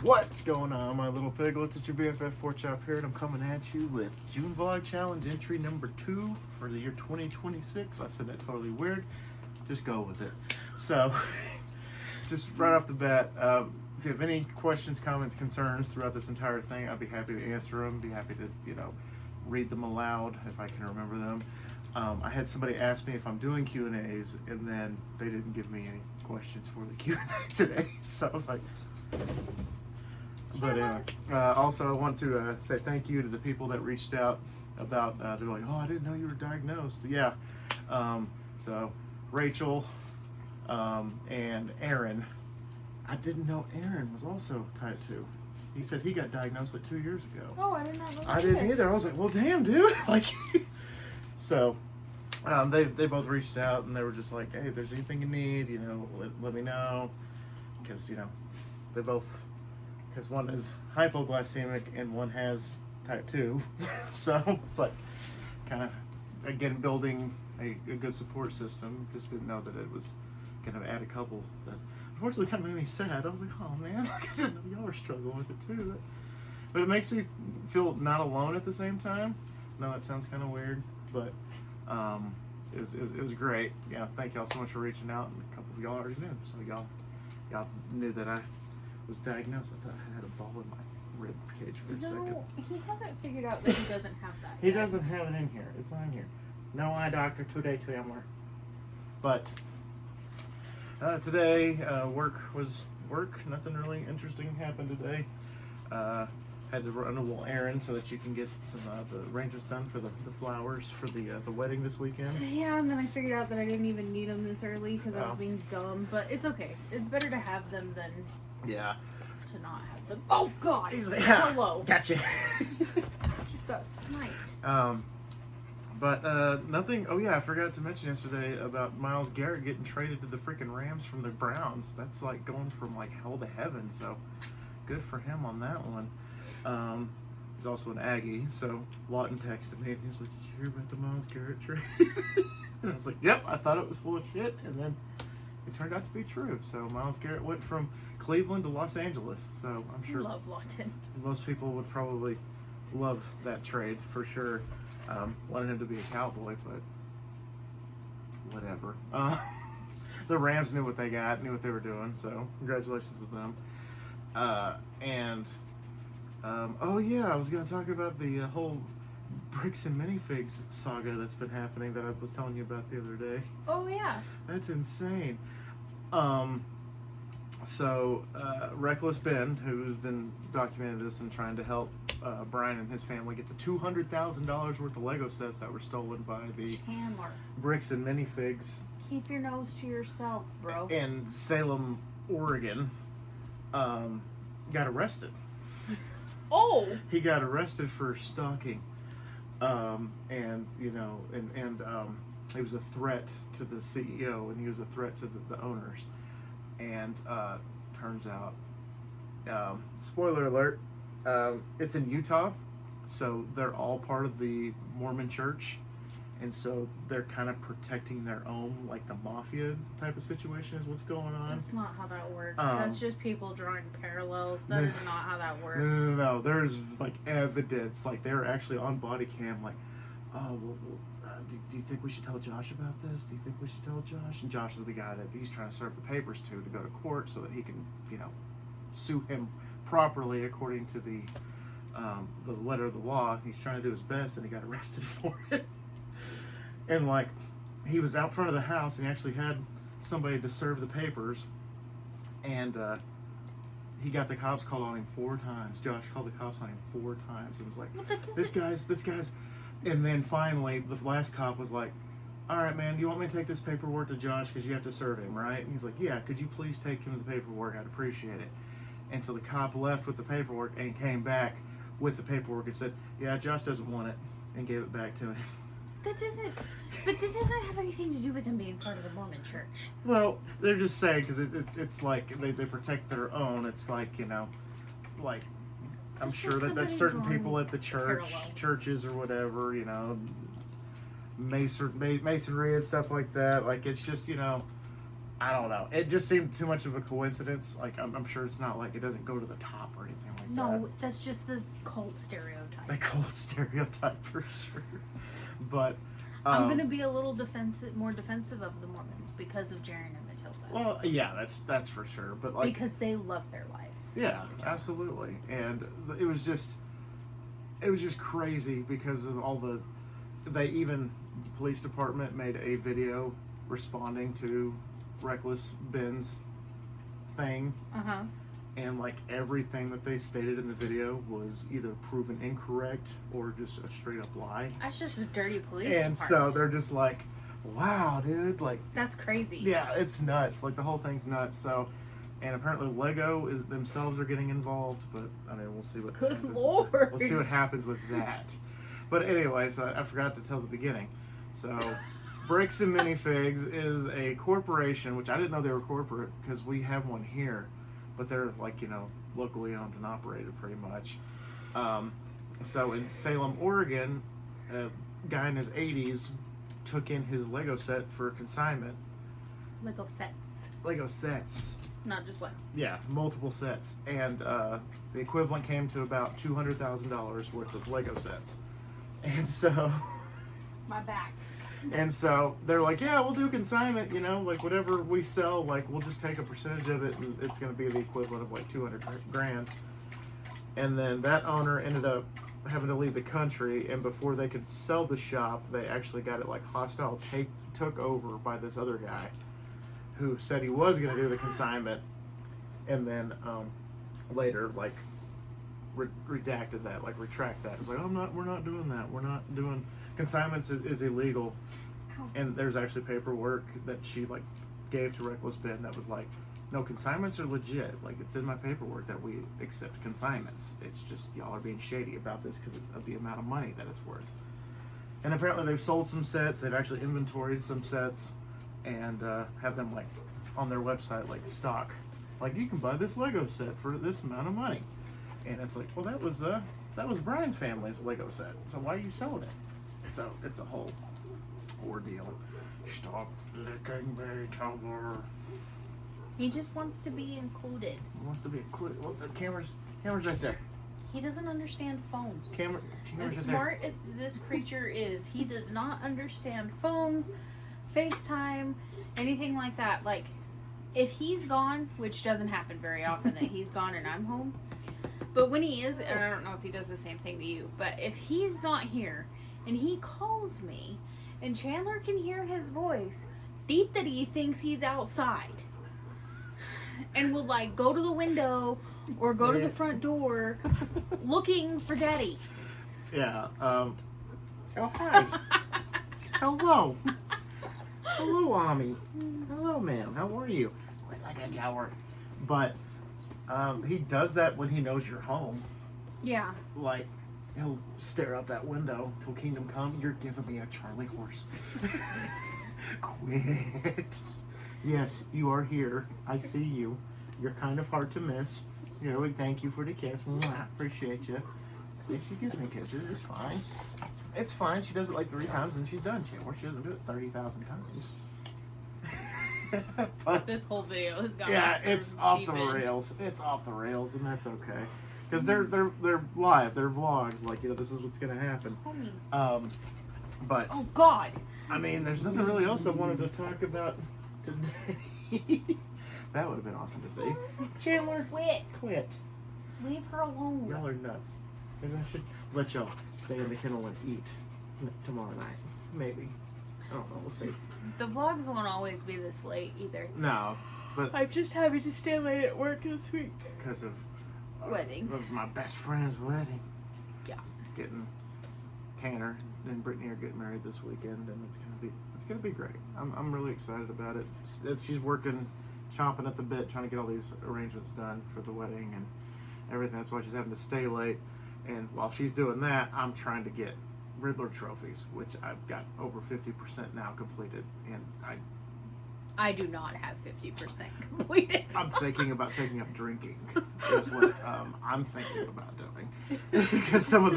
What's going on, my little piglets? It's your BFF Pork Chop here, and I'm coming at you with June Vlog Challenge entry number 2 for the year 2026. I said that totally weird. Just go with it. So, just right off the bat, if you have any questions, comments, concerns throughout this entire thing, I'd be happy to answer them. Be happy to, read them aloud if I can remember them. I had somebody ask me if I'm doing Q&As, and then they didn't give me any questions for the Q&A today. So I was like... But anyway, also I want to say thank you to the people that reached out about, they're like, oh, I didn't know you were diagnosed. Yeah. So Rachel and Aaron. I didn't know Aaron was also type 2. He said he got diagnosed like 2 years ago. Oh, I didn't know that. I didn't either. I was like, well, damn, dude. Like, so they both reached out and they were just like, hey, if there's anything you need, let me know. Because, they both... Because one is hypoglycemic and one has type 2. So it's like kind of, again, building a good support system. Just didn't know that it was going to add a couple. That unfortunately kind of made me sad. I was like, oh man, I didn't know y'all were struggling with it too. But it makes me feel not alone at the same time. No, that sounds kind of weird, but it was great. Yeah, thank y'all so much for reaching out. And a couple of y'all already knew. So y'all knew that I was diagnosed. I thought I had a ball in my rib cage for a second. No, he hasn't figured out that he doesn't have that He yet. doesn't have it in here. It's not in here. No eye doctor today, Tamler. But today, work was work. Nothing really interesting happened today. Had to run a little errand so that you can get some the arrangements done for the flowers for the wedding this weekend. Yeah, and then I figured out that I didn't even need them this early because I was being dumb. But it's okay. It's better to have them than to not have them. Oh God! He's like, yeah, hello. Gotcha. Just got sniped. But nothing. Oh yeah, I forgot to mention yesterday about Myles Garrett getting traded to the freaking Rams from the Browns. That's like going from like hell to heaven. So good for him on that one. He's also an Aggie. So Lawton texted me and he was like, "Did you hear about the Myles Garrett trade?" And I was like, "Yep, I thought it was full of shit," and then it turned out to be true. So Myles Garrett went from Cleveland to Los Angeles. So I'm sure Love Lawton. most people would probably love that trade for sure. Wanted him to be a Cowboy, but whatever. The Rams knew what they got, knew what they were doing. So congratulations to them. Oh yeah, I was going to talk about the whole Bricks and Minifigs saga that's been happening that I was telling you about the other day. Oh yeah. That's insane. So Reckless Ben, who's been documenting this and trying to help Brian and his family get the $200,000 worth of Lego sets that were stolen by the Chandler. Bricks and Minifigs Keep your nose to yourself, bro. in Salem, Oregon, got arrested. Oh! He got arrested for stalking, and he was a threat to the CEO, and he was a threat to the owners. And turns out, spoiler alert, it's in Utah, so they're all part of the Mormon church, and so they're kind of protecting their own, like the mafia type of situation is what's going on. That's not how that works. That's just people drawing parallels. That is not how that works. No. There's like evidence, like they're actually on body cam, like, oh, well, do you think we should tell Josh about this? Do you think we should tell Josh? And Josh is the guy that he's trying to serve the papers to go to court so that he can, sue him properly according to the letter of the law. He's trying to do his best, and he got arrested for it. And like, he was out front of the house, and he actually had somebody to serve the papers, and he got the cops called on him 4 times. Josh called the cops on him 4 times. It was like, this guy's. And then finally, the last cop was like, all right, man, you want me to take this paperwork to Josh because you have to serve him, right? And he's like, yeah, could you please take him the paperwork? I'd appreciate it. And so the cop left with the paperwork and came back with the paperwork and said, yeah, Josh doesn't want it, and gave it back to him. But this doesn't have anything to do with him being part of the Mormon church. Well, they're just saying, because it's like they protect their own. It's like, like, I'm sure that there's certain people at the churches or whatever, masonry and stuff like that. Like, it's just, I don't know. It just seemed too much of a coincidence. Like, I'm sure it's not like it doesn't go to the top or anything like that. No, that's just the cult stereotype. The cult stereotype for sure. But I'm gonna be a little more defensive of the Mormons because of Jaren and Matilda. well, yeah, that's for sure. But like, because they love their life. yeah, absolutely. And it was just crazy because of all the the police department made a video responding to Reckless Ben's thing. Uh-huh. And like everything that they stated in the video was either proven incorrect or just a straight up lie. That's just a dirty police And department. so they're just like, wow, dude, like that's crazy. yeah, it's nuts. Like the whole thing's nuts. So, and apparently Lego themselves are getting involved, but I mean, we'll see what Good happens. Lord. We'll see what happens with that. But anyway, so I forgot to tell the beginning. So, Bricks Minifigs is a corporation, which I didn't know they were corporate because we have one here, but they're like, you know, locally owned and operated pretty much. So in Salem, Oregon, a guy in his 80s took in his Lego set for consignment. Lego sets. Lego sets. Not just one. Yeah, multiple sets. And the equivalent came to about $200,000 worth of Lego sets. And so... My back. And so they're like, yeah, we'll do consignment, you know, like whatever we sell, like we'll just take a percentage of it and it's going to be the equivalent of like 200 grand. And then that owner ended up having to leave the country, and before they could sell the shop, they actually got it like hostile took over by this other guy who said he was going to do the consignment, and then later like redacted that, like retract that. It was like, we're not doing that. We're not doing consignments is illegal. And there's actually paperwork that she like gave to Reckless Ben that was like, no, consignments are legit. Like, it's in my paperwork that we accept consignments. It's just y'all are being shady about this because of the amount of money that it's worth. And apparently they've sold some sets. They've actually inventoried some sets and have them like on their website like stock. Like, you can buy this Lego set for this amount of money. And it's like, well, that was Brian's family's Lego set. So why are you selling it? So it's a whole ordeal. Stop licking me, Tower. He just wants to be included. He wants to be included. Well, the camera's right there. He doesn't understand phones. Camera's As right smart as this creature is, he does not understand phones, FaceTime, anything like that. Like, if he's gone, which doesn't happen very often that he's gone and I'm home, but when he is, and I don't know if he does the same thing to you, but if he's not here and he calls me and Chandler can hear his voice, deep that he thinks he's outside and will like go to the window or go to the front door looking for Daddy. Yeah. Oh, hi. Hello. Hello, Ami. Hello, ma'am. How are you? Like a tower. But he does that when he knows you're home. Yeah. Like, he'll stare out that window till Kingdom Come. You're giving me a Charlie horse. Quit. Yes, you are here. I see you. You're kind of hard to miss. You know, thank you for the kiss. Mwah, appreciate you. See, she gives me kisses. It's fine. It's fine. She does it like 3 times and she's done. She doesn't do it 30,000 times. But, This whole video has gone. yeah, it's off the rails. It's off the rails, and that's okay. Because they're live. They're vlogs. Like, you know, this is what's gonna happen. But Oh God. I mean, there's nothing really else I wanted to talk about today. That would have been awesome to see. Chandler, Quit. leave her alone. Y'all are nuts. Maybe I should let y'all stay in the kennel and eat tomorrow night. Maybe. I don't know. We'll see. The vlogs won't always be this late either. No, but I'm just having to stay late at work this week. because of Wedding. of my best friend's wedding. Yeah. Getting Tanner and Brittany are getting married this weekend, and it's gonna be great. I'm really excited about it. She's working, chomping at the bit, trying to get all these arrangements done for the wedding and everything. That's why she's having to stay late. And while she's doing that, I'm trying to get Riddler trophies, which I've got over 50% now completed, and I do not have 50% completed. I'm thinking about taking up drinking. Is what I'm thinking about doing, because some of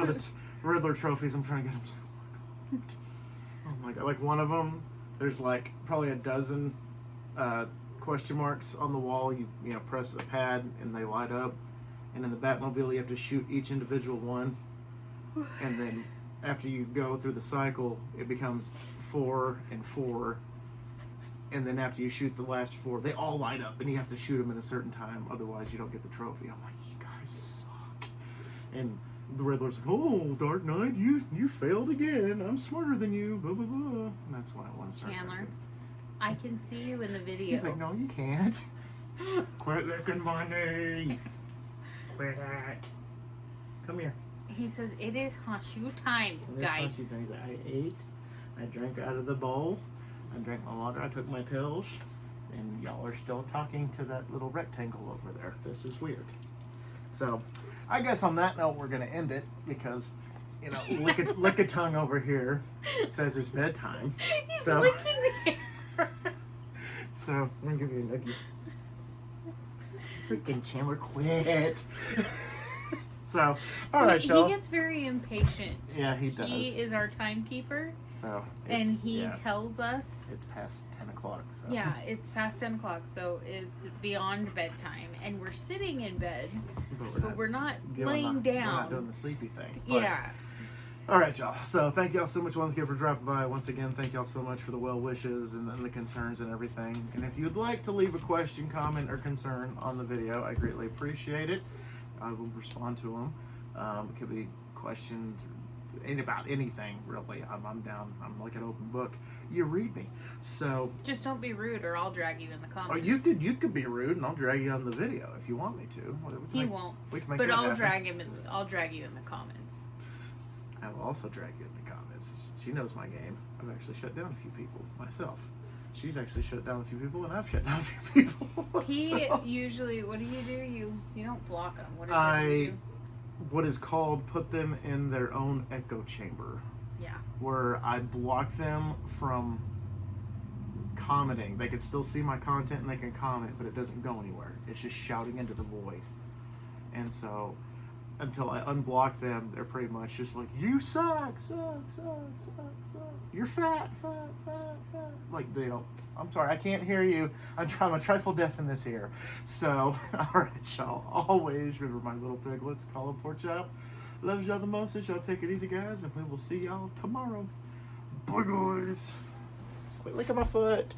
the Riddler trophies I'm trying to get them. Oh my god! Like one of them, there's like probably a dozen question marks on the wall. You press a pad and they light up. And in the Batmobile, you have to shoot each individual one. And then after you go through the cycle, it becomes 4 and 4. And then after you shoot the last 4, they all light up, and you have to shoot them in a certain time. Otherwise, you don't get the trophy. I'm like, you guys suck. And the Riddler's like, oh, Dark Knight, you failed again. I'm smarter than you. Blah blah blah. And that's why I want to start. Chandler, drinking. I can see you in the video. He's like, no, you can't. Quit licking my knee. Quit that. Come here. He says it is Hashu time, guys. He's like, I ate. I drank out of the bowl. I drank my water. I took my pills. And y'all are still talking to that little rectangle over there. This is weird. So, I guess on that note, we're going to end it because, lick a tongue over here says it's bedtime. He's so, licking the air. So, I'm going to give you a noogie. Freaking Chandler, quit. So, all right, y'all. He gets very impatient. Yeah, he does. He is our timekeeper. So, and he tells us it's past 10 o'clock. So. Yeah, it's past 10 o'clock, so it's beyond bedtime. And we're sitting in bed, but we're not laying down. We're not doing the sleepy thing. Yeah. All right, y'all. So thank y'all so much once again for dropping by. Once again, thank y'all so much for the well wishes and the concerns and everything. And if you'd like to leave a question, comment, or concern on the video, I greatly appreciate it. I will respond to them. It could be questions about anything, really. I'm down. I'm like an open book. You read me. So just don't be rude, or I'll drag you in the comments. Or you could be rude, and I'll drag you on the video if you want me to. He won't. We can make but that I'll happen. drag him. I'll drag you in the comments. I will also drag you in the comments. She knows my game. I've actually shut down a few people myself. She's actually shut down a few people, and I've shut down a few people. He usually. What do? You don't block them. What is it? What is called put them in their own echo chamber. Yeah. Where I block them from commenting. They can still see my content and they can comment, but it doesn't go anywhere. It's just shouting into the void. And so, until I unblock them, they're pretty much just like, you suck. You're fat. Like, they don't, I'm sorry, I can't hear you. I'm a trifle deaf in this ear. So, alright, y'all. Always remember my little piglets. Call them pork chop. Loves y'all the most. Y'all take it easy, guys, and we will see y'all tomorrow. Bye, guys. Quit licking my foot.